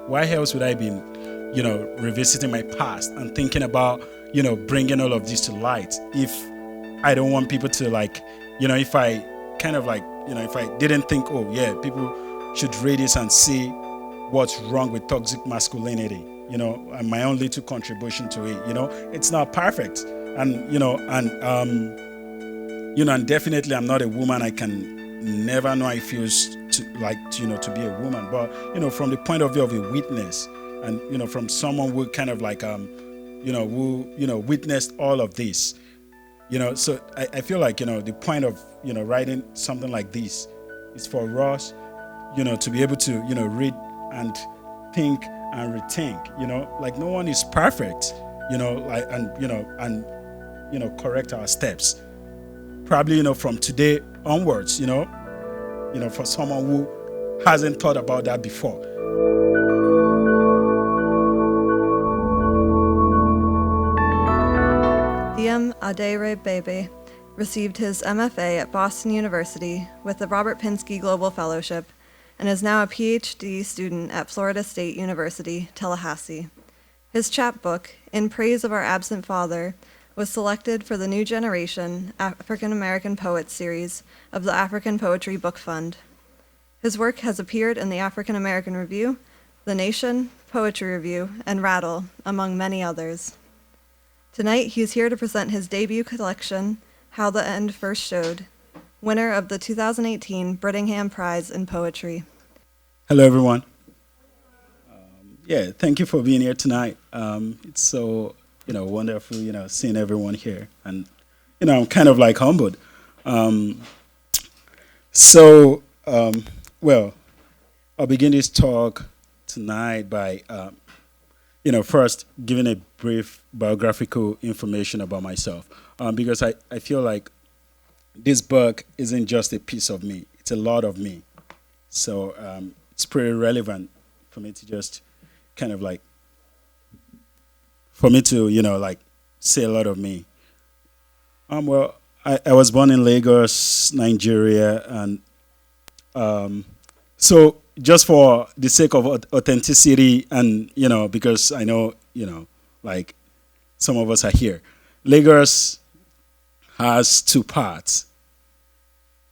Why else would I be, revisiting my past and thinking about, bringing all of this to light if I don't want people to like, if I kind of like, if I didn't think, oh yeah, people should read this and see what's wrong with toxic masculinity, and my own little contribution to it, it's not perfect. And, and definitely I'm not a woman. I can never know how it feels to like, to be a woman. But, from the point of view of a witness and, from someone who kind of like, who, witnessed all of this, so I feel like, the point of, writing something like this is for us, to be able to, read and think and rethink, like no one is perfect, like, and correct our steps. Probably, from today onwards, for someone who hasn't thought about that before. Aderibigbe received his MFA at Boston University with the Robert Pinsky Global Fellowship and is now a PhD student at Florida State University, Tallahassee. His chapbook, In Praise of Our Absent Father, was selected for the New Generation African American Poets series of the African Poetry Book Fund. His work has appeared in the African American Review, The Nation, Poetry Review, and Rattle, among many others. Tonight, he's here to present his debut collection, How the End First Showed, winner of the 2018 Brittingham Prize in Poetry. Hello, everyone. Thank you for being here tonight. It's so, wonderful, seeing everyone here. And, I'm kind of like humbled. I'll begin this talk tonight by, first giving a brief biographical information about myself. Because I feel like this book isn't just a piece of me, it's a lot of me. So it's pretty relevant for me to just kind of like, for me to, say a lot of me. I was born in Lagos, Nigeria, and so just for the sake of authenticity and, because I know, like some of us are here, Lagos has two parts.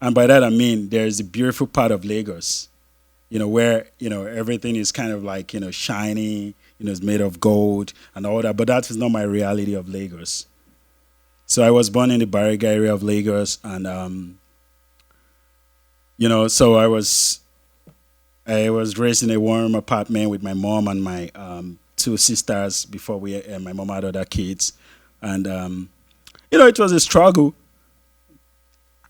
And by that I mean there's a beautiful part of Lagos, where, everything is kind of like, shiny, it's made of gold and all that. But that is not my reality of Lagos. So I was born in the Bariga area of Lagos, and, so I was raised in a warm apartment with my mom and my two sisters before my mom had other kids. And, it was a struggle.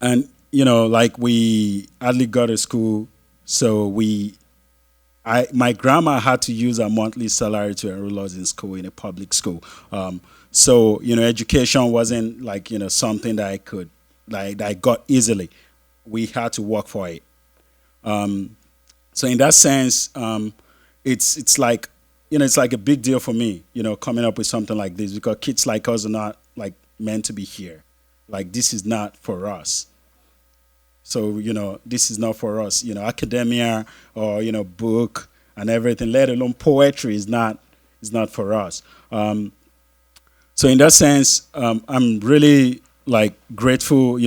And, like we hardly got to school. So my grandma had to use her monthly salary to enroll us in school, in a public school. So, education wasn't like, something that I could, that I got easily. We had to work for it. So in that sense, it's like, it's like a big deal for me, coming up with something like this, because kids like us are not like meant to be here. Like, this is not for us. So, this is not for us. Academia or, book and everything, let alone poetry is not for us. So in that sense, I'm really like grateful,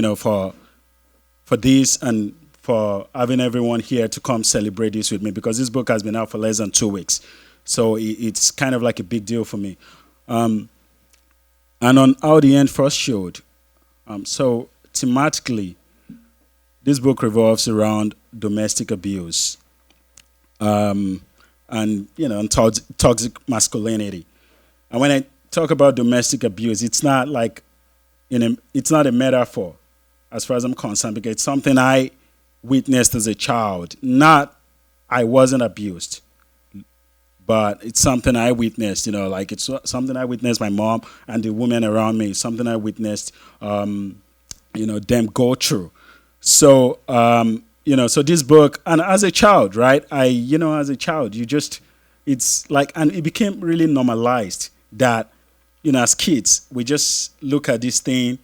for this and for having everyone here to come celebrate this with me, because this book has been out for less than 2 weeks. So it's kind of like a big deal for me. And on How the End First Showed, so thematically, this book revolves around domestic abuse, and and toxic masculinity. And when I talk about domestic abuse, it's not like it's not a metaphor, as far as I'm concerned, because it's something I witnessed as a child. Not I wasn't abused, but it's something I witnessed. Like it's something I witnessed my mom and the women around me. Something I witnessed, them go through. So, so this book, and as a child, right? As a child, it's like, and it became really normalized that, as kids, we just look at this thing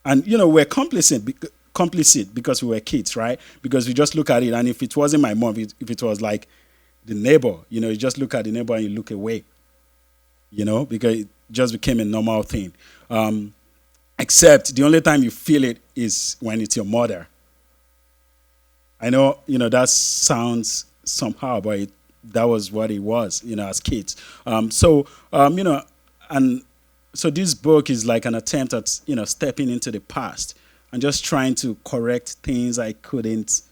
and, we're complicit because we were kids, right? Because we just look at it. And if it wasn't my mom, if it was like, the neighbor. You just look at the neighbor and you look away. Because it just became a normal thing. Except the only time you feel it is when it's your mother. I know, that sounds somehow, but that was what it was, as kids. And so this book is like an attempt at, stepping into the past and just trying to correct things I couldn't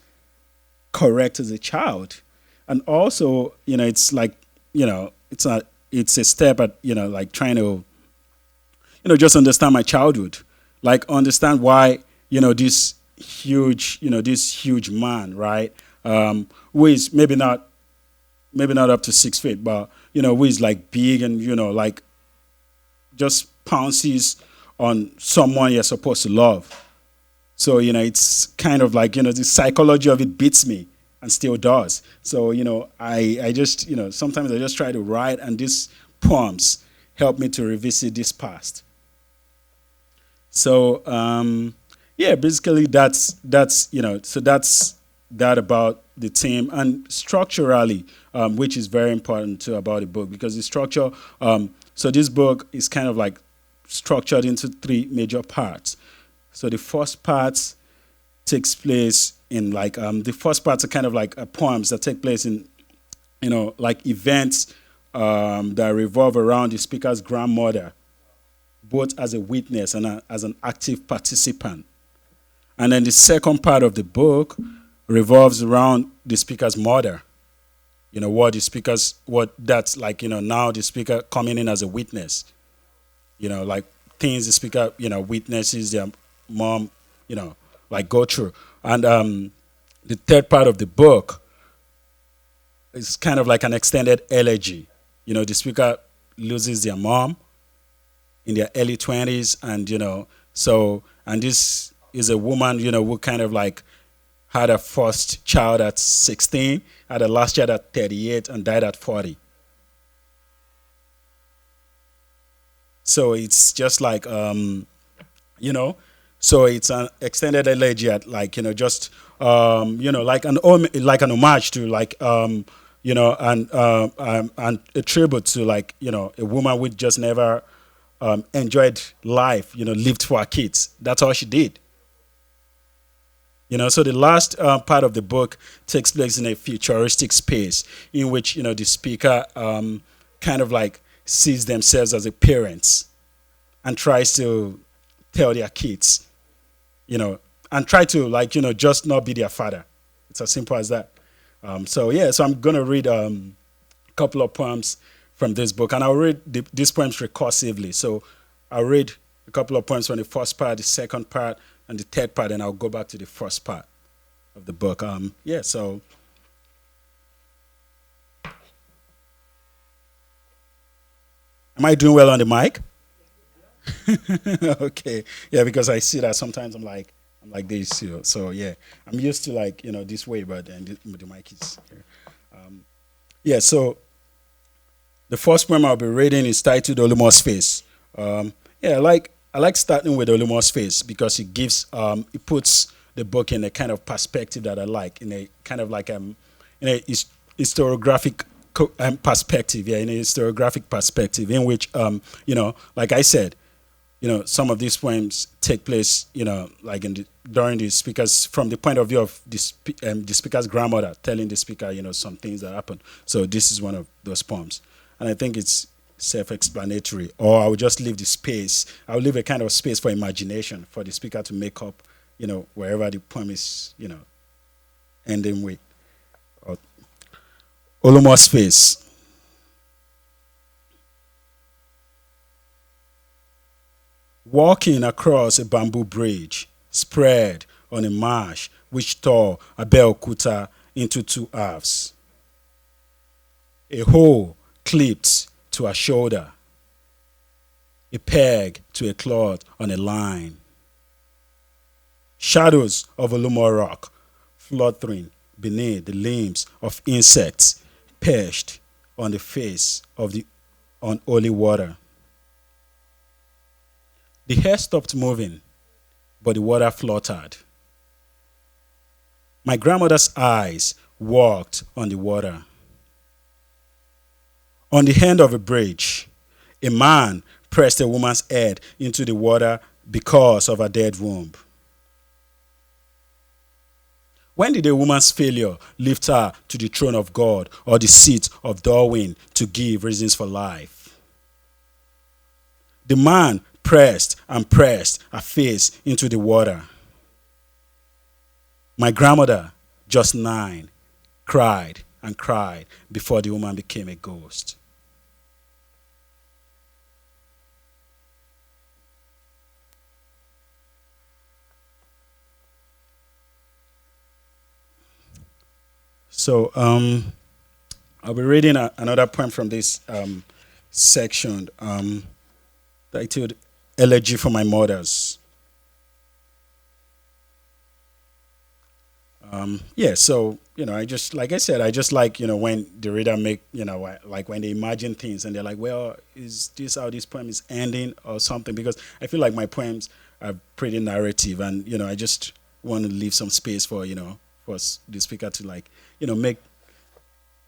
correct as a child. And also, it's like, it's a step at, like trying to, just understand my childhood, like understand why, this huge man, right? Who is maybe not up to 6 feet, but, who is like big and, like just pounces on someone you're supposed to love. So, it's kind of like, the psychology of it beats me and still does. So, I just, sometimes I just try to write, and these poems help me to revisit this past. So, basically that's so that's that about the theme. And structurally, which is very important too about the book, because the structure, so this book is kind of like structured into 3 major parts. So the first part takes place in like, the first parts are kind of like poems that take place in, like events that revolve around the speaker's grandmother, both as a witness and as an active participant. And then the second part of the book revolves around the speaker's mother. What that's like, now the speaker coming in as a witness. Like things the speaker, witnesses their mom, like go through. And the third part of the book is kind of like an extended elegy. The speaker loses their mom in their early 20s, and and this is a woman, who kind of like had her first child at 16, had her last child at 38, and died at 40. So it's just like, so it's an extended elegy at like, just, like an homage to like, and a tribute to like, a woman who just never enjoyed life, lived for her kids. That's all she did. So the last part of the book takes place in a futuristic space in which, the speaker kind of like sees themselves as a parents and tries to tell their kids, and try to like, just not be their father. It's as simple as that. So I'm going to read a couple of poems from this book, and I'll read these poems recursively. So I'll read a couple of poems from the first part, the second part, and the third part, and I'll go back to the first part of the book. So am I doing well on the mic? Okay. Yeah, because I see that sometimes I'm like this, so yeah, I'm used to like, this way, but then the mic is here. So the first poem I'll be reading is titled Olumo's Face. I like starting with Olumo's Face because it gives, it puts the book in a kind of perspective that I like, in a kind of like in a historiographic perspective, in a historiographic perspective, in which, like I said, some of these poems take place, like during the speaker's, from the point of view of the speaker's grandmother telling the speaker, some things that happen. So this is one of those poems. And I think it's self-explanatory, or I would just leave the space. I would leave a kind of space for imagination for the speaker to make up, wherever the poem is, ending with. Olumo's Face. Walking across a bamboo bridge spread on a marsh which tore Abeokuta into 2 halves. A hole clipped to a shoulder, a peg to a cloth on a line. Shadows of Olumo rock fluttering beneath the limbs of insects perched on the face of the unholy water. The hair stopped moving, but the water fluttered. My grandmother's eyes walked on the water. On the end of a bridge, a man pressed a woman's head into the water because of her dead womb. When did a woman's failure lift her to the throne of God or the seat of Darwin to give reasons for life? The man pressed and pressed her face into the water. My grandmother, just 9, cried and cried before the woman became a ghost. So I'll be reading another poem from this section titled Elegy for My Mothers. So I just, like I said, I just like when the reader make like when they imagine things and they're like, well, is this how this poem is ending or something? Because I feel like my poems are pretty narrative, and I just want to leave some space for for the speaker to like make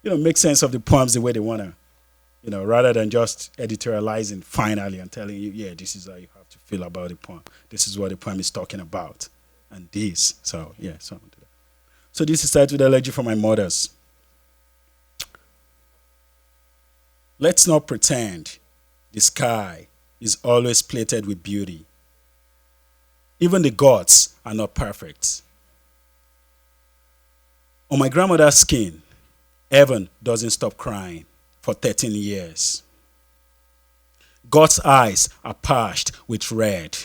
make sense of the poems the way they want to, rather than just editorializing finally and telling you, yeah, this is how you have to feel about the poem. This is what the poem is talking about, and this. So yeah, so. So this is titled Elegy for My Mothers. Let's not pretend the sky is always plated with beauty. Even the gods are not perfect. On my grandmother's skin, heaven doesn't stop crying for 13 years. God's eyes are parched with red.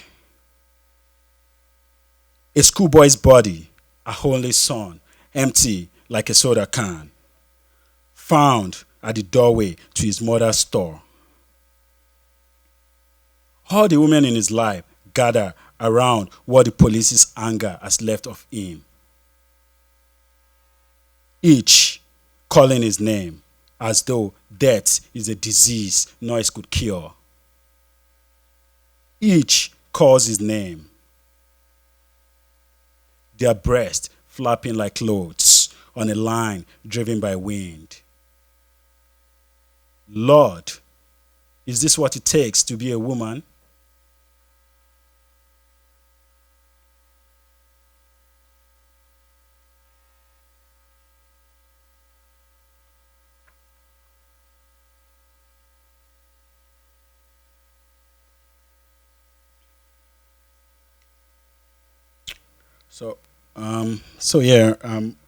A schoolboy's body, a only son, empty like a soda can, found at the doorway to his mother's store. All the women in his life gather around what the police's anger has left of him, each calling his name as though death is a disease noise could cure. Each calls his name, their breast flapping like clothes on a line driven by wind. Lord, is this what it takes to be a woman?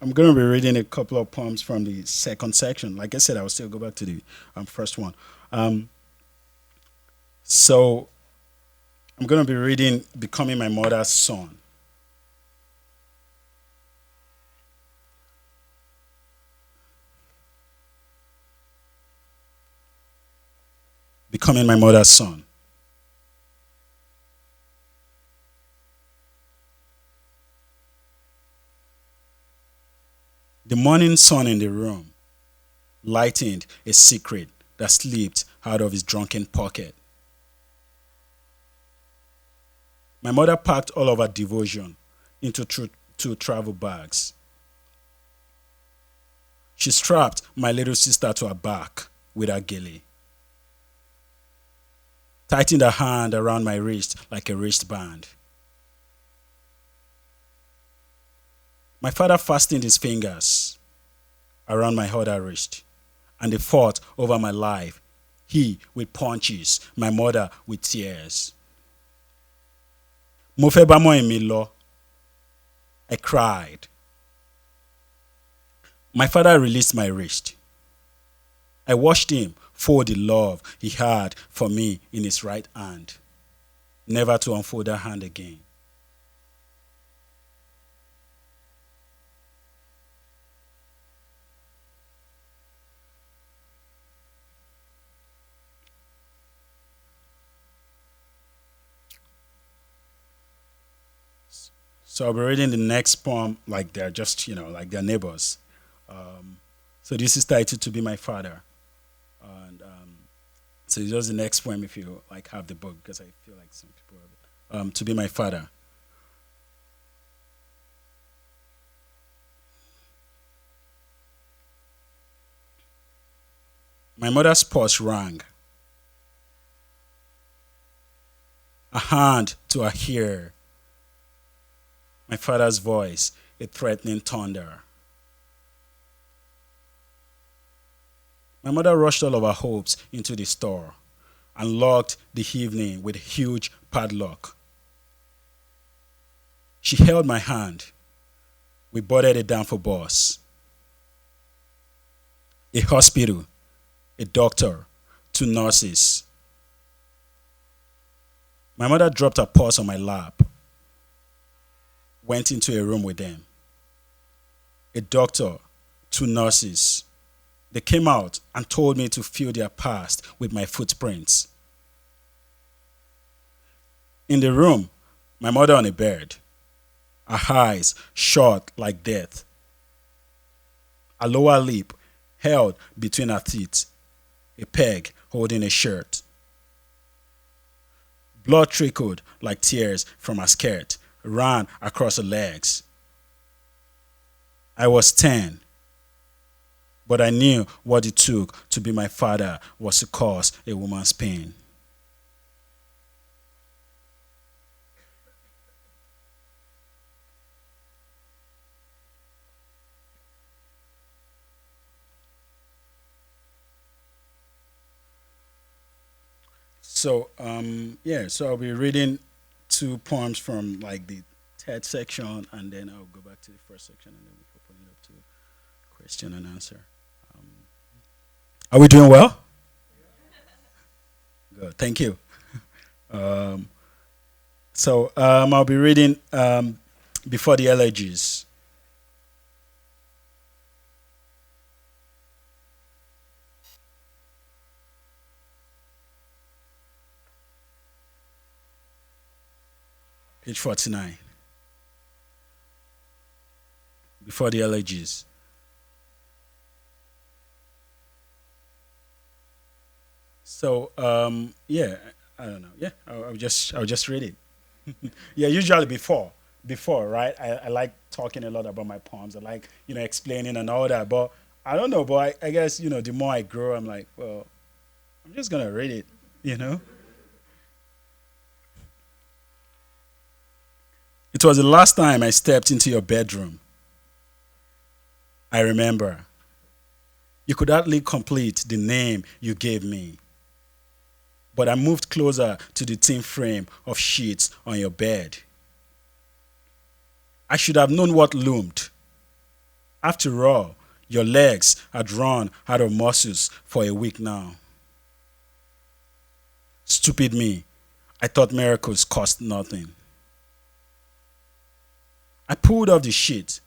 I'm going to be reading a couple of poems from the second section. Like I said, I will still go back to the first one. So I'm going to be reading Becoming My Mother's Son. Becoming My Mother's Son. The morning sun in the room lightened a secret that slipped out of his drunken pocket. My mother packed all of her devotion into two travel bags. She strapped my little sister to her back with her gilly, tightened her hand around my wrist like a wristband. My father fastened his fingers around my other wrist, and they fought over my life, he with punches, my mother with tears. Mo fẹ́ bá mọ́ mi lọ, I cried. My father released my wrist. I watched him fold the love he had for me in his right hand, never to unfold that hand again. So I'll be reading the next poem like they're just, like they're neighbors. So this is titled To Be My Father. And so it's just the next poem if you like have the book, because I feel like some people have it. To Be My Father. My mother's pulse rang, a hand to her ear. My father's voice, a threatening thunder. My mother rushed all of her hopes into the store and locked the evening with a huge padlock. She held my hand. We boarded a Danfo bus. A hospital, a doctor, two nurses. My mother dropped her purse on my lap, went into a room with them. A doctor, two nurses. They came out and told me to fill their past with my footprints. In the room, my mother on a bed, her eyes shut like death, her lower lip held between her teeth, a peg holding a shirt. Blood trickled like tears from her skirt, ran across her legs. I was 10, but I knew what it took to be my father was to cause a woman's pain. So I'll be reading two poems from like the third section, and then I'll go back to the first section, and then we open it up to question and answer. Um, are we doing well? Good, thank you. Um, I'll be reading before the elegies. Page 49. Before the elegies. I don't know. Yeah, I'll just read it. Yeah, usually before, right? I like talking a lot about my poems. I like, explaining and all that. But I don't know, but I guess, the more I grow, I'm like, well, I'm just going to read it, you know? It was the last time I stepped into your bedroom. I remember. You could hardly complete the name you gave me. But I moved closer to the thin frame of sheets on your bed. I should have known what loomed. After all, your legs had run out of muscles for a week now. Stupid me. I thought miracles cost nothing. I pulled off the sheet,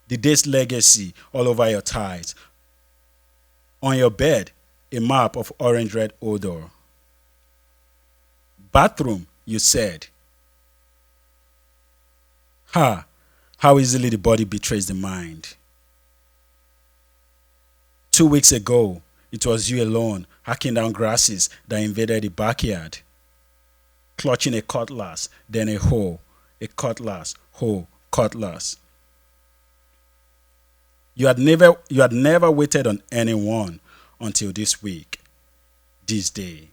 the day's legacy all over your thighs. On your bed, a map of orange-red odor. Bathroom, you said. How easily the body betrays the mind. 2 weeks ago, it was you alone hacking down grasses that invaded the backyard. Clutching a cutlass, then a hoe, cutlass. You had never waited on anyone until this week, this day.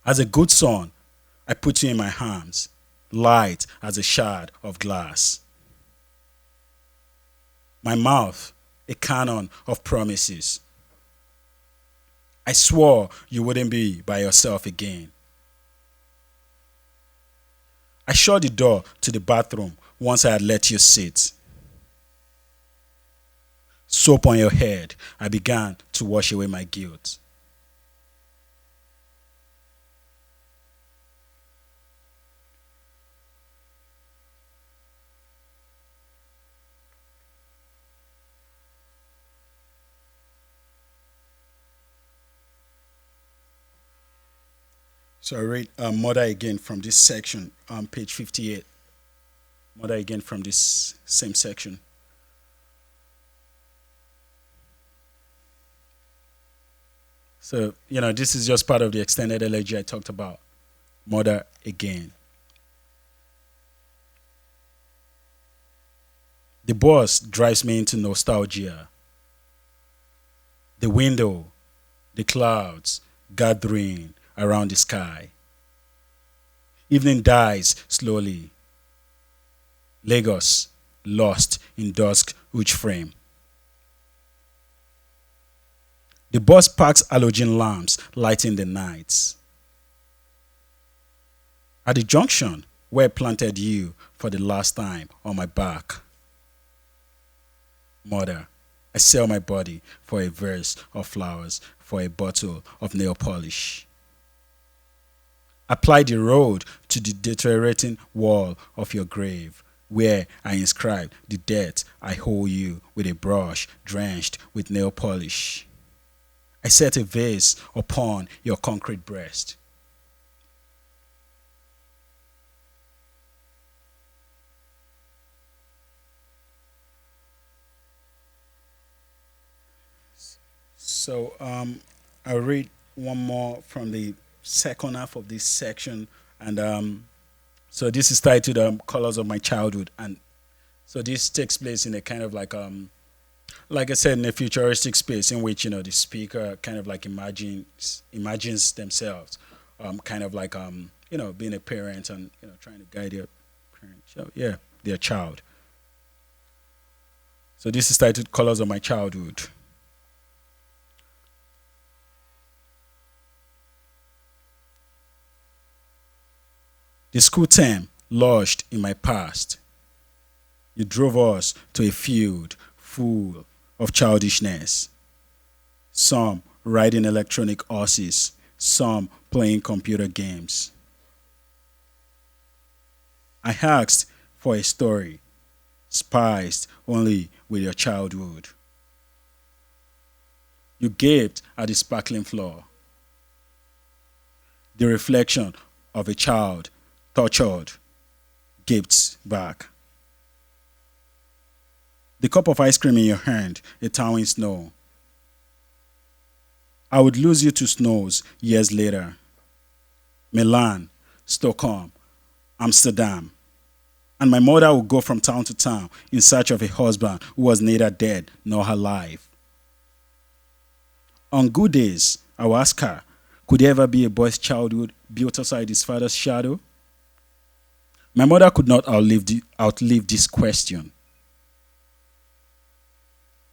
As a good son, I put you in my arms, light as a shard of glass. My mouth, a cannon of promises. I swore you wouldn't be by yourself again. I shut the door to the bathroom once I had let you sit. Soap on your head, I began to wash away my guilt. So I read Mother again from this section on page 58. Mother again from this same section. So, this is just part of the extended elegy I talked about. Mother again. The bus drives me into nostalgia. The window, the clouds gathering around the sky. Evening dies slowly. Lagos lost in dusk huge frame. The bus parks halogen lamps lighting the nights. At the junction where I planted you for the last time on my back. Mother, I sell my body for a vase of flowers, for a bottle of nail polish. Apply the road to the deteriorating wall of your grave, where I inscribe the debt I owe you with a brush drenched with nail polish. I set a vase upon your concrete breast. So I'll read one more from the second half of this section, and so this is titled "Colors of My Childhood," and so this takes place in a kind of like I said, in a futuristic space in which the speaker kind of like imagines themselves, kind of like being a parent and trying to guide their parent, so, yeah, their child. So this is titled "Colors of My Childhood." The school term lodged in my past. You drove us to a field full of childishness. Some riding electronic horses, some playing computer games. I asked for a story, spiced only with your childhood. You gaped at the sparkling floor. The reflection of a child, tortured, gaped back. The cup of ice cream in your hand, a towering snow. I would lose you to snows years later. Milan, Stockholm, Amsterdam. And my mother would go from town to town in search of a husband who was neither dead nor alive. On good days, I would ask her, could there ever be a boy's childhood built outside his father's shadow? My mother could not outlive this question.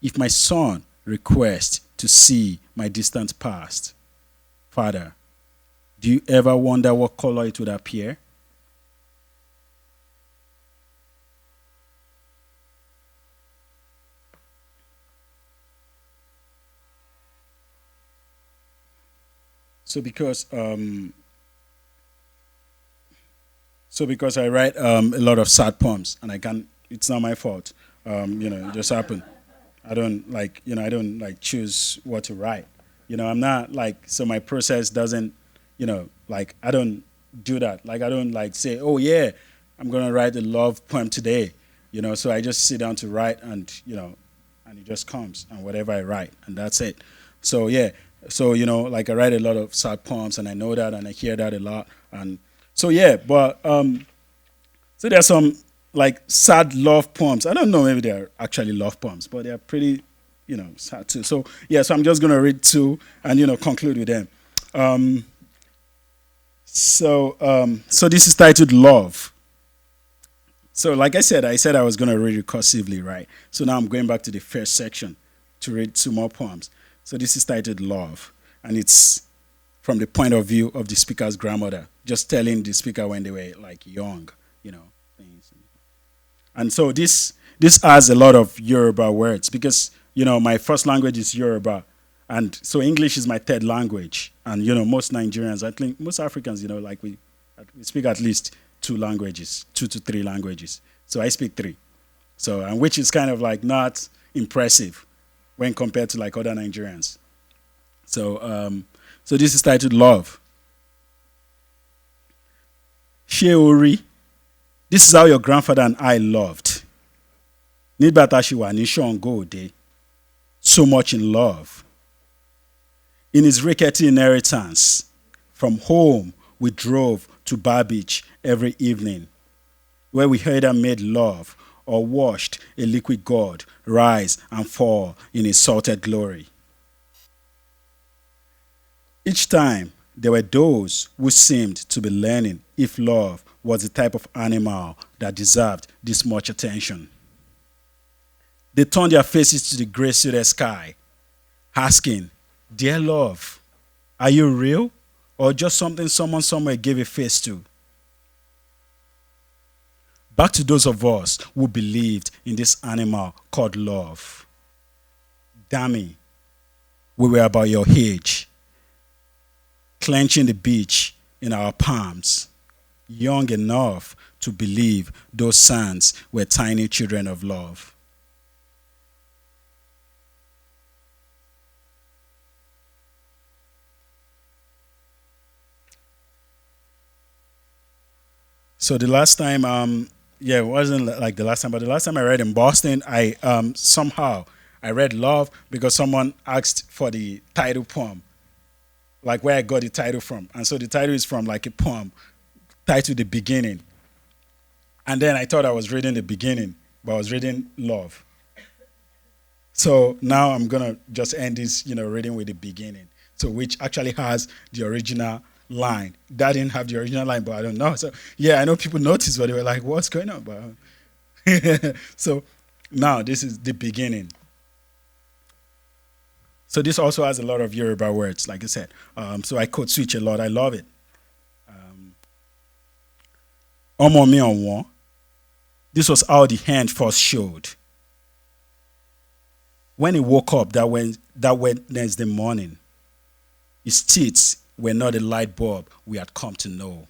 If my son requests to see my distant past, Father, do you ever wonder what color it would appear? So because I write a lot of sad poems, and it's not my fault. It just happened. I don't choose what to write. I'm not so my process doesn't, I don't do that. I don't say, oh yeah, I'm going to write a love poem today. So I just sit down to write and it just comes and whatever I write and that's it. So yeah, so I write a lot of sad poems and I know that and I hear that a lot. And so yeah, but so there's some sad love poems. I don't know, maybe they're actually love poems, but they're pretty, sad too. So yeah, so I'm just gonna read two and conclude with them. So this is titled Love. So like I said I was gonna read recursively, right? So now I'm going back to the first section to read two more poems. So this is titled Love, and it's from the point of view of the speaker's grandmother, just telling the speaker when they were young, things. And so this has a lot of Yoruba words because my first language is Yoruba, and so English is my third language. And most Nigerians, I think most Africans, we speak at least two languages, 2 to 3 languages. So I speak 3. So and which is kind of not impressive when compared to other Nigerians. So this is titled Love. Sheori, this is how your grandfather and I loved. Nígbà tá ṣì wà ní Ṣàngó Òde, so much in love. In his rickety inheritance, from home we drove to Bar Beach every evening, where we either made love or watched a liquid god rise and fall in his salted glory. Each time, there were those who seemed to be learning if love was the type of animal that deserved this much attention. They turned their faces to the gray suited sky, asking, "Dear love, are you real? Or just something someone somewhere gave a face to?" Back to those of us who believed in this animal called love. Dammy, we were about your age, clenching the beach in our palms, young enough to believe those sands were tiny children of love. So the last time, it wasn't like the last time, but the last time I read in Boston, I somehow I read Love because someone asked for the title poem, like where I got the title from, and so the title is from like a poem titled "The Beginning," and then I thought I was reading the beginning, but I was reading Love. So now I'm gonna just end this, reading with the beginning. So which actually has the original line. That didn't have the original line, but I don't know. So yeah, I know people noticed, but they were like, "What's going on?" But so now this is the beginning. So this also has a lot of Yoruba words, like I said. So I code switch a lot. I love it. Omo mi onwo. This was how the hand first showed. When he woke up that Wednesday morning, his teeth were not the light bulb we had come to know.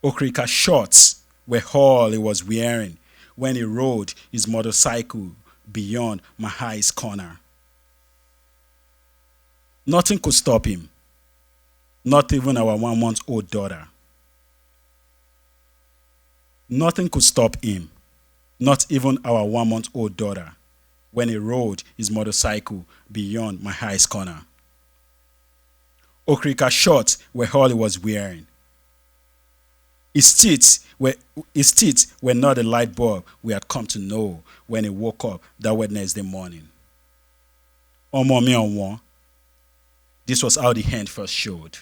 Okrika shorts were all he was wearing when he rode his motorcycle beyond Mahai's corner. Nothing could stop him, not even our 1 month old daughter. Nothing could stop him, not even our 1 month old daughter, when he rode his motorcycle beyond Mahai's corner. Okrika shorts were all he was wearing. His teeth were not the light bulb we had come to know when he woke up that Wednesday morning. Omo mi onwo. This was how the hand first showed.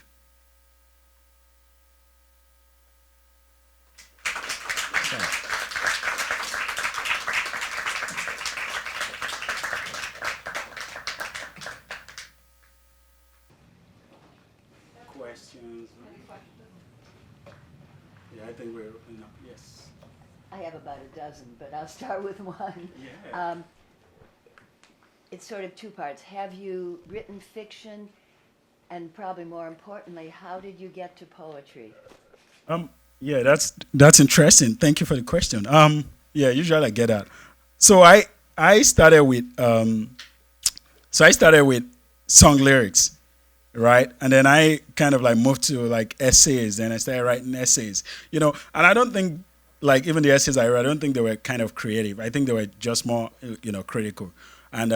Questions? Yeah, I think we're enough. Yes. I have about a dozen, but I'll start with one. Yeah. It's sort of two parts. Have you written fiction? And probably more importantly, how did you get to poetry? Yeah, that's interesting. Thank you for the question. Yeah, usually I get that. So I started with song lyrics, right? And then I kind of like moved to like essays. Then I started writing essays, And I don't think like even the essays I wrote, I don't think they were kind of creative. I think they were just more, critical. And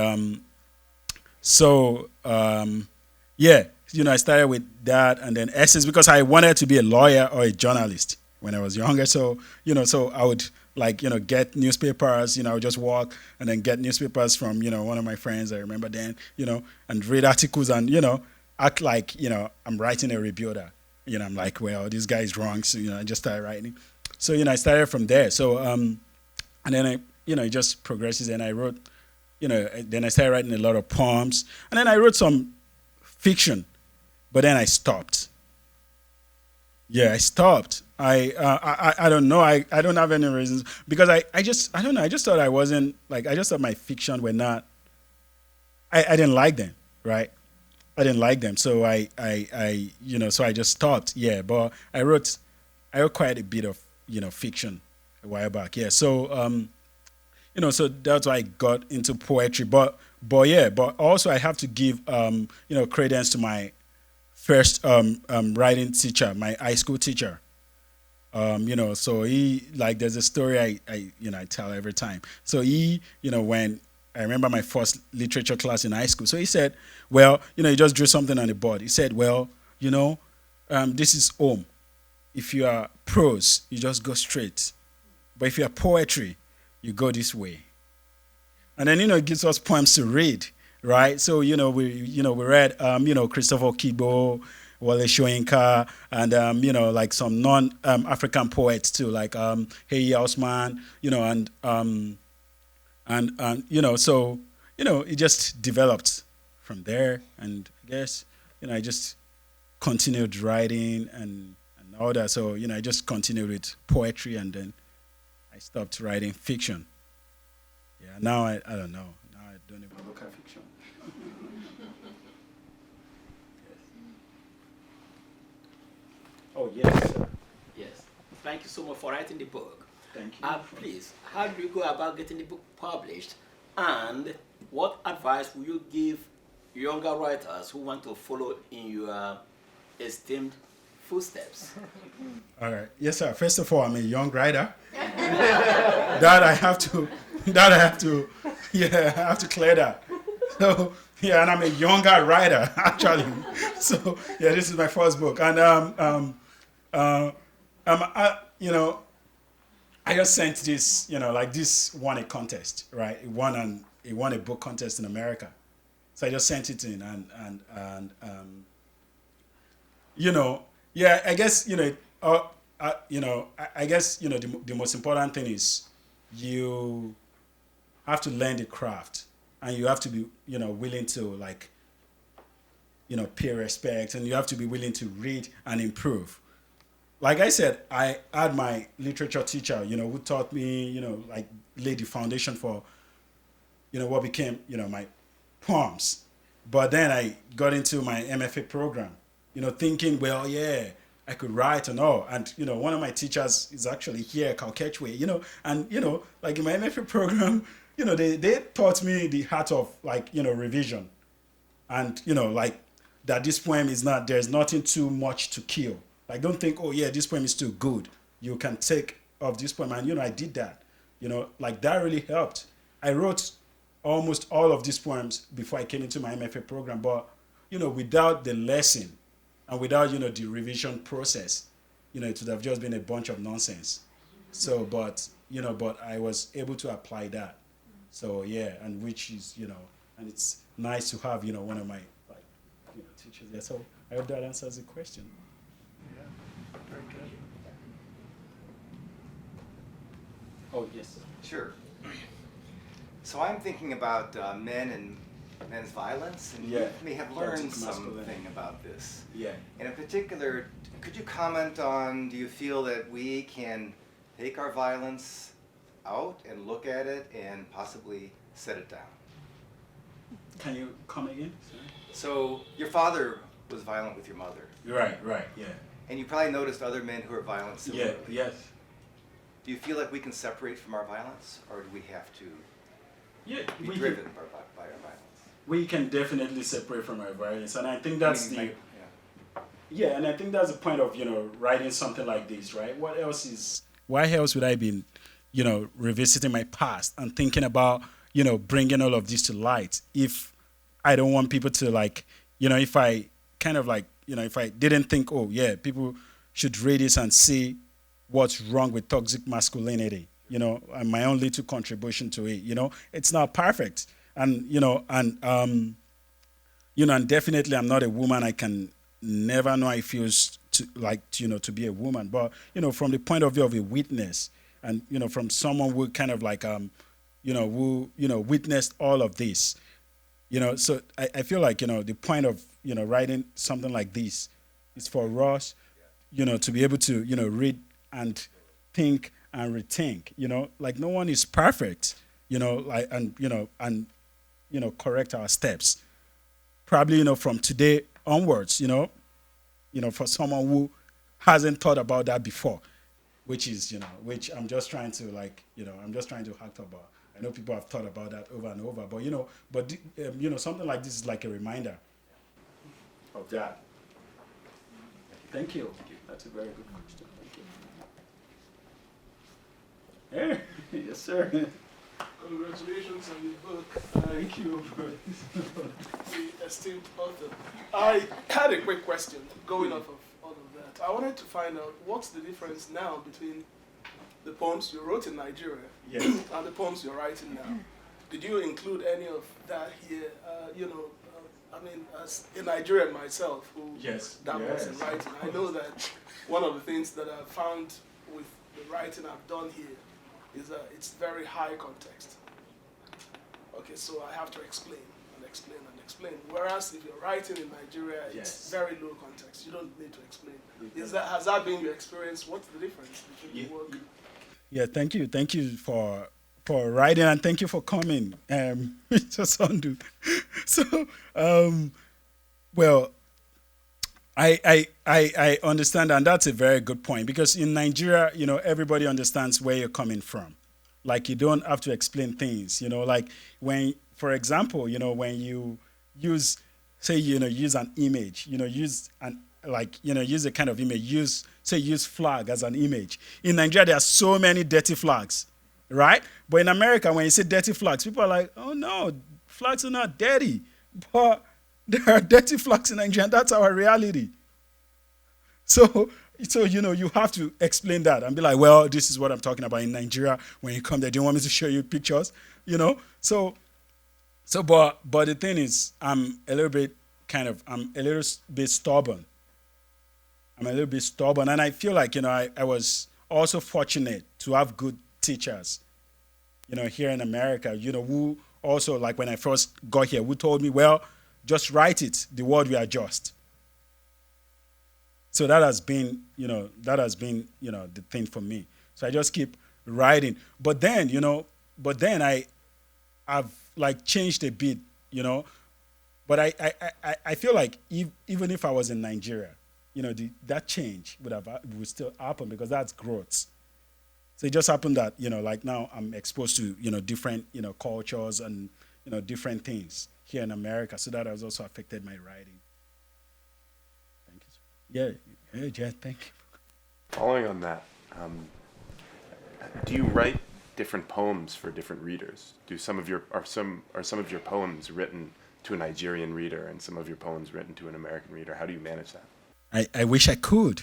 yeah, I started with that and then essays because I wanted to be a lawyer or a journalist when I was younger. So, so I would like, get newspapers, I would just walk and then get newspapers from, one of my friends, I remember then, and read articles and, act like, I'm writing a rebuilder. I'm like, well, this guy's wrong. So, I just started writing. So, I started from there. So, and then it just progresses and I wrote, then I started writing a lot of poems and then I wrote some fiction. But then I stopped. Yeah, I stopped. I don't know. I don't have any reasons because I don't know. I just thought I wasn't like I just thought my fiction were not. I didn't like them, right? I didn't like them, so so I just stopped. Yeah, but I wrote quite a bit of fiction a while back. Yeah, so so that's why I got into poetry. But also I have to give credence to my first writing teacher, my high school teacher. So he like there's a story I tell every time. So he, when I remember my first literature class in high school. So he said, well, he just drew something on the board. He said, well, this is home. If you are prose, you just go straight. But if you are poetry, you go this way. And then, it gives us poems to read. right? So we read Christopher Kibo, Wale Soyinka, and like some non African poets too, like Hey Osman, so it just developed from there, and I guess I just continued writing and all that. So I just continued with poetry, and then I stopped writing fiction. Yeah, now I don't know. Now I don't even look at fiction. Oh yes, sir. Yes. Thank you so much for writing the book. Thank you. Please, how do you go about getting the book published? And what advice will you give younger writers who want to follow in your esteemed footsteps? All right. Yes, sir. First of all, I'm a young writer. that I have to, yeah, I have to clear that. So, yeah, and I'm a younger writer, actually. So, yeah, this is my first book. And, I just sent this, like this won a contest, right? It won a book contest in America. So I just sent it in, and yeah, I guess I guess the most important thing is you have to learn the craft, and you have to be willing to like pay respect, and you have to be willing to read and improve. Like I said, I had my literature teacher, who taught me, like laid the foundation for what became my poems. But then I got into my MFA program, thinking, well, yeah, I could write and all. And, one of my teachers is actually here, Calcatchway, and, like in my MFA program, they taught me the art of like, revision. And, like that this poem is not, there's nothing too much to kill. Like, don't think, oh, yeah, this poem is too good. You can take off this poem. And, I did that, like that really helped. I wrote almost all of these poems before I came into my MFA program. But, without the lesson and without, the revision process, it would have just been a bunch of nonsense. So, but I was able to apply that. So, yeah, and which is, and it's nice to have, one of my, like, teachers there. So I hope that answers the question. Yeah, very good. Oh, yes. Sure. So I'm thinking about men and men's violence, and Yeah. you may have learned Toxic masculinity. something about this. Yeah. In particular, could you comment on, do you feel that we can take our violence out and look at it and possibly set it down? Can you come again? Sorry. So your father was violent with your mother, Right, yeah. and you probably noticed other men who are violent Yeah, similarly. yes. Do you feel like we can separate from our violence, or do we have to Yeah, be we driven can, by our violence? we can definitely separate from our violence, and I think that's I mean, the yeah, and I think that's the point of writing something like this, right? What else is? Why else would I be, revisiting my past and thinking about bringing all of this to light if I don't want people to like, if I kind of like, if I didn't think, oh yeah, people should read this and see what's wrong with toxic masculinity, and my own little contribution to it, it's not perfect. And, and definitely I'm not a woman. I can never know how it feels to like, to be a woman. But, from the point of view of a witness and, from someone who kind of like, who, witnessed all of this, so I feel like, the point of, writing something like this is for us, to be able to, read and think and rethink, like no one is perfect, like, and correct our steps. Probably, from today onwards, for someone who hasn't thought about that before, which is, which I'm just trying to like, I'm just trying to act about. I know people have thought about that over and over, but something like this is like a reminder of that. Thank you. That's a very good question. Thank you. Hey, yes, sir. Congratulations on your book, Thank you. The Esteemed author. I had a quick question going off of all of that. I wanted to find out what's the difference now between the poems you wrote in Nigeria Yes. and the poems you're writing now. Did you include any of that here? I mean, as a Nigerian myself who dabbles in writing, I know that one of the things that I've found with the writing I've done here is that it's very high context. Okay, so I have to explain and explain and explain. Whereas if you're writing in Nigeria, it's very low context. You don't need to explain. Has that been your experience? What's the difference between the work? Yeah, thank you for writing, and thank you for coming, Mr. Sandu. So, well, I understand, and that's a very good point, because in Nigeria, everybody understands where you're coming from. Like, you don't have to explain things, like when, for example, when you use, say, use an image, use a kind of image, use flag as an image. In Nigeria, there are so many dirty flags, right? But in America, when you say dirty flags, people are like, oh no, flags are not dirty. But there are dirty flags in Nigeria, and that's our reality. So you have to explain that and be like, well, this is what I'm talking about in Nigeria. When you come there, do you want me to show you pictures? So but the thing is, I'm a little bit stubborn. And I feel like, I was also fortunate to have good teachers, here in America, who also, like when I first got here, who told me, well, just write it, the word will adjust. So that has been the thing for me. So I just keep writing. But then I've like changed a bit, But I feel like even if I was in Nigeria, that change would still happen, because that's growth. So it just happened that, like now I'm exposed to, different, cultures and, different things here in America. So that has also affected my writing. Thank you. Yeah, thank you. Following on that, do you write different poems for different readers? Are some of your poems written to a Nigerian reader and some of your poems written to an American reader? How do you manage that? I wish I could.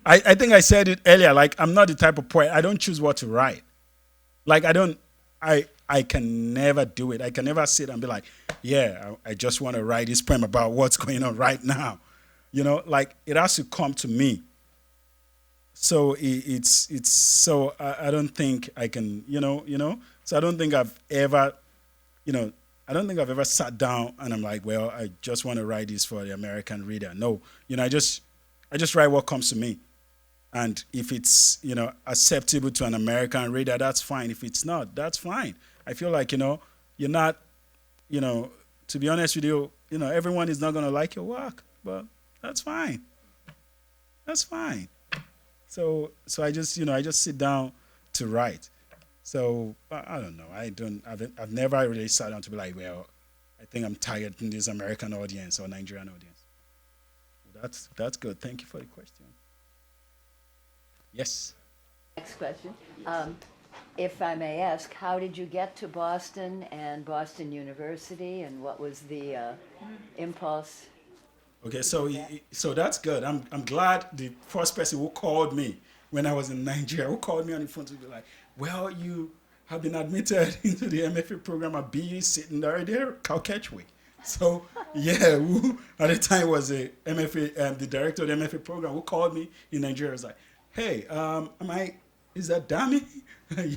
I think I said it earlier, like, I'm not the type of poet, I don't choose what to write. Like, I can never do it. I can never sit and be like, I just want to write this poem about what's going on right now. Like, it has to come to me. So it's so I don't think I can, so I don't think I've ever, sat down and I'm like, well, I just want to write this for the American reader. No, I just write what comes to me. And if it's, acceptable to an American reader, that's fine. If it's not, that's fine. I feel like, you're not, to be honest with you, everyone is not going to like your work, but that's fine. That's fine. So I just sit down to write. So I don't know. I've never really sat down to be like, well, I think I'm targeting this American audience or Nigerian audience. That's good. Thank you for the question. Yes. Next question. If I may ask, how did you get to Boston and Boston University, and what was the impulse? Okay, so that's good. I'm glad the first person who called me when I was in Nigeria, who called me on the phone to be like, well, you have been admitted into the MFA program at BU, sitting right there, Calcatchway. So who at the time was a MFA, the director of the MFA program, who called me in Nigeria, was like, hey, is that Dami?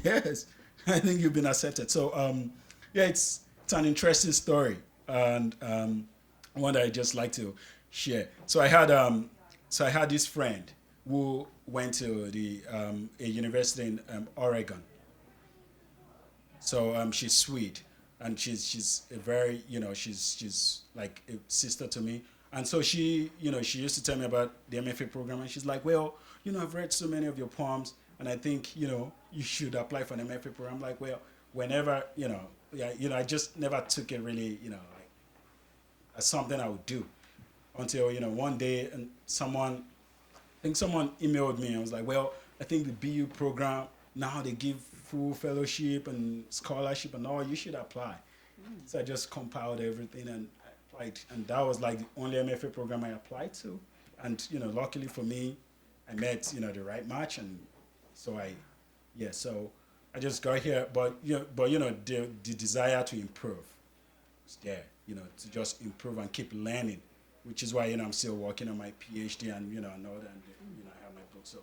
Yes, I think you've been accepted. So it's an interesting story, and one that I just like to share. So I had this friend who went to a university in Oregon. So she's sweet, and she's a very, she's like a sister to me. And so she used to tell me about the MFA program, and she's like, well, I've read so many of your poems, and I think, you should apply for an MFA program. I'm like, well, whenever, I just never took it really, like as something I would do until, one day, and someone emailed me and was like, well, I think the BU program, now they give full fellowship and scholarship and all, you should apply. So I just compiled everything and applied, and that was like the only MFA program I applied to. And, luckily for me, I met, the right match, and so I just got here, but the desire to improve is there. To just improve and keep learning, which is why I'm still working on my PhD and all that. And, I have my book, so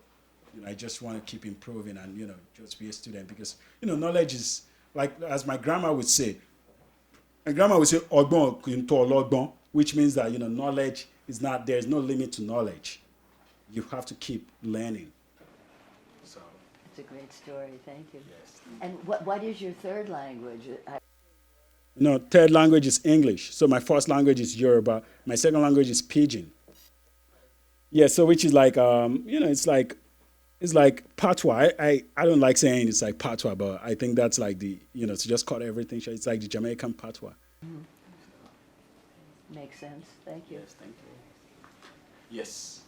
I just want to keep improving and just be a student because knowledge is like as my grandma would say. My grandma would say "Ọgbọ́n kì í tó ọlọ́gbọ́n," which means that knowledge is not there's no limit to knowledge. You have to keep learning. So it's a great story. Thank you. Yes. And what is your third language? Third language is English. So my first language is Yoruba. My second language is Pidgin. Yeah, so which is like it's like patois. I don't like saying it's like patois, but I think that's like the to just cut everything short. It's like the Jamaican patois. Mm-hmm. Makes sense. Thank you. Yes, thank you. Yes.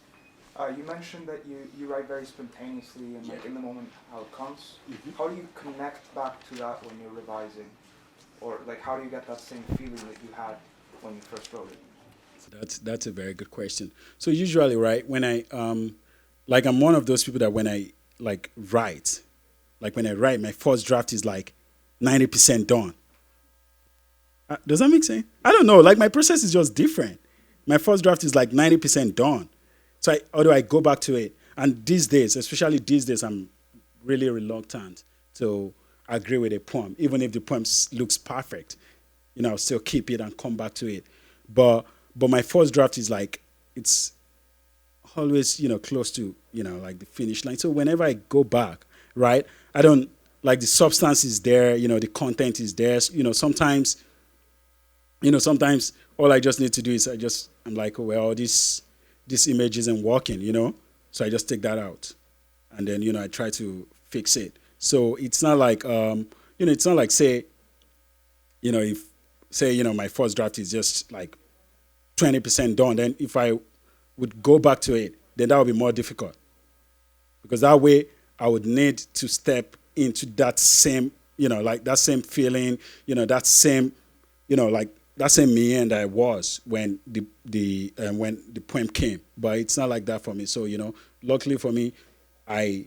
You mentioned that you write very spontaneously and like in the moment how it comes. Mm-hmm. How do you connect back to that when you're revising? Or like how do you get that same feeling that you had when you first wrote it? So that's a very good question. So usually, right, when I I'm one of those people that when I write, my first draft is like 90% done. Does that make sense? I don't know. Like my process is just different. My first draft is like 90% done. So although I go back to it, and these days, especially these days, I'm really reluctant to agree with a poem, even if the poem looks perfect. I'll still keep it and come back to it. But my first draft is like it's always close to like the finish line. So whenever I go back, right, I don't like the substance is there. The content is there. Sometimes all I just need to do is I'm like, oh well, this image isn't working, so I just take that out, and then I try to fix it. So it's not like it's not like say my first draft is just like 20% done. Then if I would go back to it, then that would be more difficult because that way I would need to step into that same like that same feeling, that same like that same me and I was when the poem came. But it's not like that for me. So luckily for me, I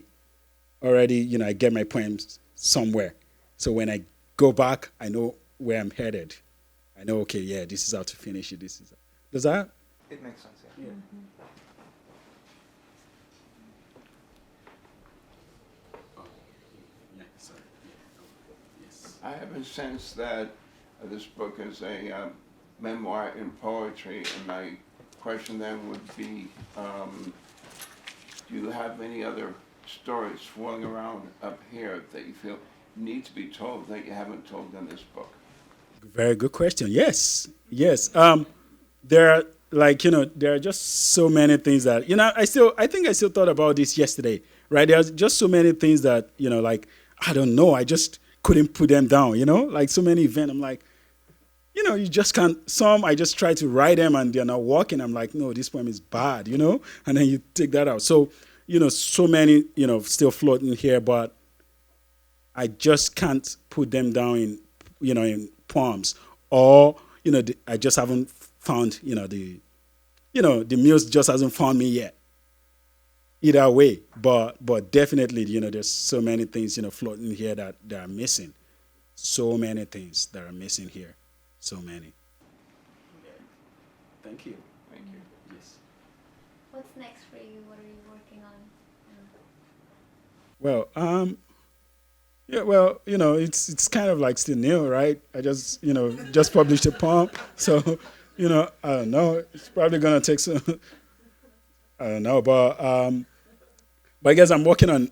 already I get my poems somewhere. So when I go back, I know where I'm headed. I know, okay, yeah, this is how to finish it. Does that? It makes sense. Yeah. Mm-hmm. I have a sense that this book is a memoir in poetry, and my question then would be, do you have any other stories swirling around up here that you feel need to be told that you haven't told in this book? Very good question. Yes. There are there are just so many things that I think I still thought about this yesterday. Right? There's just so many things that I don't know. I just couldn't put them down. Like so many events. I'm like, you just can't. Some I just try to write them and they're not working. I'm like, no, this poem is bad. And then you take that out. So so many still floating here, but I just can't put them down in poems, or I just haven't found the muse just hasn't found me yet. Either way, but definitely there's so many things floating here that are missing. So many things that are missing here. So many. Thank you. Thank you. Yes. What's next for you? What are you working on? It's kind of like still new, right? I just published a poem, so I don't know. It's probably gonna take some. I don't know, but I guess I'm working on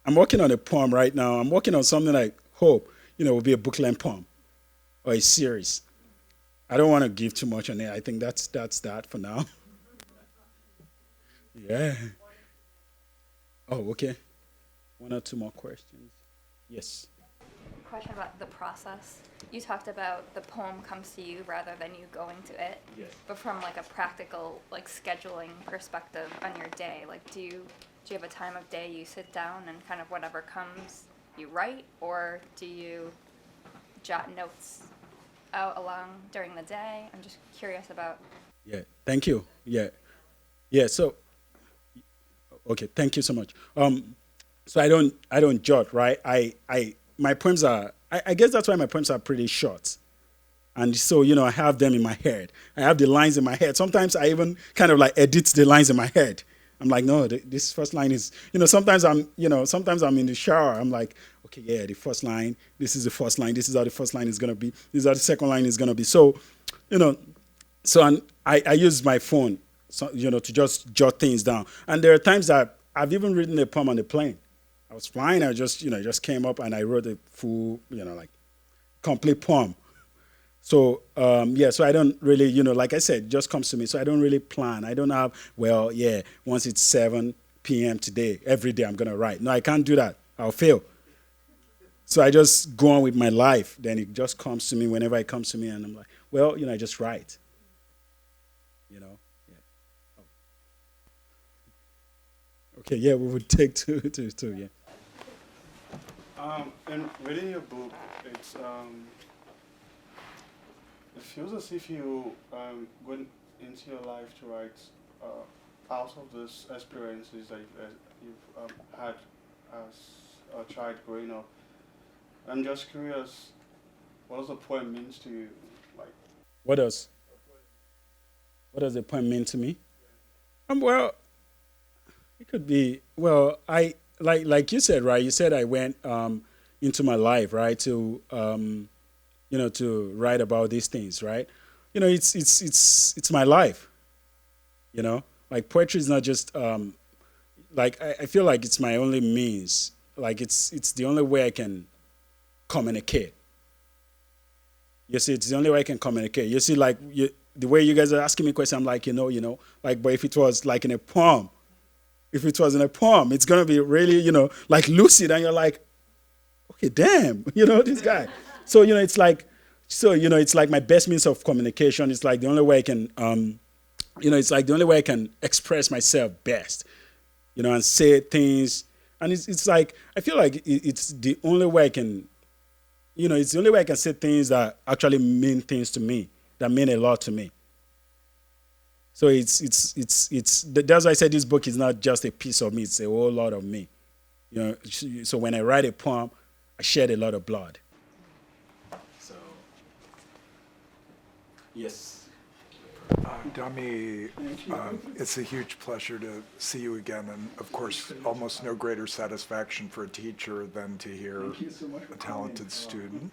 a poem right now. I'm working on something I hope will be a book-length poem or a series. I don't want to give too much on it. I think that's that for now. Yeah. Oh, okay. One or two more questions. Yes. Question about the process. You talked about the poem comes to you rather than you going to it. Yes. But from a practical scheduling perspective on your day, do you have a time of day you sit down and kind of whatever comes you write, or do you jot notes out along during the day? I'm just curious about. Yeah. Thank you. Yeah. So. Okay. Thank you so much. So I don't jot, right? My poems are, I guess that's why my poems are pretty short. And so, I have them in my head. I have the lines in my head. Sometimes I even kind of like edit the lines in my head. I'm like, no, this first line is, sometimes I'm in the shower. I'm like, okay, yeah, the first line, this is the first line. This is how the first line is going to be. This is how the second line is going to be. So, I use my phone, to just jot things down. And there are times that I've even written a poem on the plane. I was flying. I just came up and I wrote a full, like complete poem. So, so I don't really, like I said, it just comes to me. So I don't really plan. I don't have, once it's 7 p.m. today, every day I'm going to write. No, I can't do that. I'll fail. So I just go on with my life. Then it just comes to me whenever it comes to me. And I'm like, I just write. Yeah. Oh. Okay, yeah, we would take two, yeah. And reading your book, it feels as if you went into your life to write out of these experiences that you've had as a child growing up. I'm just curious, what does the poem mean to you? Like, what does the poem mean to me? It could be, I like you said, right? You said I went into my life, right, to to write about these things, right? It's my life. Like poetry is not just like I feel like it's my only means. Like it's the only way I can communicate. You see, it's the only way I can communicate. You see, like the way you guys are asking me questions, I'm like, like, but if it was like in a poem, it's gonna be really, like lucid, and you're like, okay, damn, this guy. So, it's like my best means of communication. It's like the only way I can, it's like the only way I can express myself best, and say things. And it's like, I feel like it's the only way I can, it's the only way I can say things that actually mean things to me, that mean a lot to me. So that's why I said this book is not just a piece of me, it's a whole lot of me. So when I write a poem, I shed a lot of blood. So, yes. Dami, it's a huge pleasure to see you again, and of course, almost no greater satisfaction for a teacher than to hear a talented student.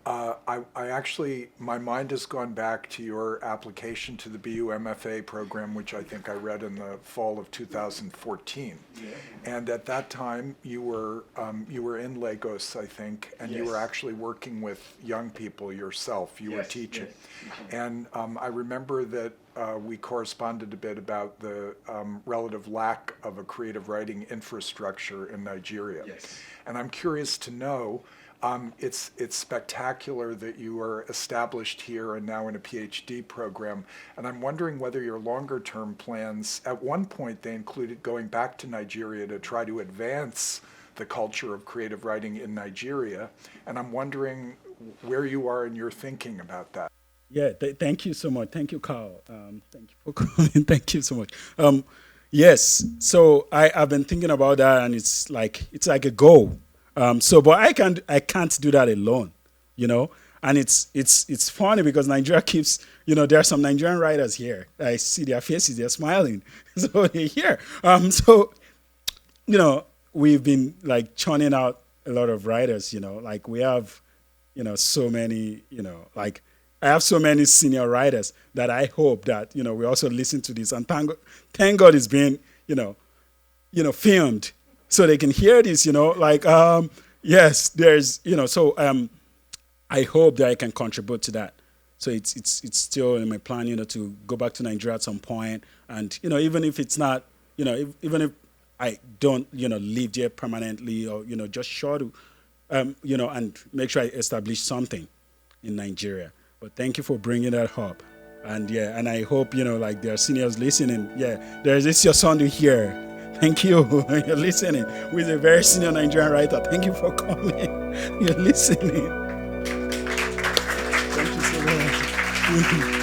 I actually, my mind has gone back to your application to the BU MFA program, which I think I read in the fall of 2014. Yeah. And at that time, you were in Lagos, I think, and you were actually working with young people yourself. You were teaching. And I remember that we corresponded a bit about the relative lack of a creative writing infrastructure in Nigeria. And I'm curious to know, it's spectacular that you are established here and now in a PhD program, and I'm wondering whether your longer term plans, at one point they included going back to Nigeria to try to advance the culture of creative writing in Nigeria, and I'm wondering where you are in your thinking about that. Yeah, thank you so much. Thank you, Carl. Thank you for coming. Thank you so much. Yes, so I've been thinking about that, and it's like a goal. But I can't do that alone, and it's funny because Nigeria keeps, there are some Nigerian writers here. I see their faces, they're smiling. So they're here. We've been like churning out a lot of writers, like we have, so many, like I have so many senior writers that I hope that, we also listen to this, and thank God it's being, filmed. So they can hear this, yes, there's, so I hope that I can contribute to that. So it's still in my plan, to go back to Nigeria at some point. And, even if it's not, even if I don't, live there permanently or, just sure to, and make sure I establish something in Nigeria. But thank you for bringing that up. And and I hope, like there are seniors listening. Yeah, there's your son to hear. Thank you. You're listening with a very senior Nigerian writer. Thank you for coming. You're listening. Thank you so much.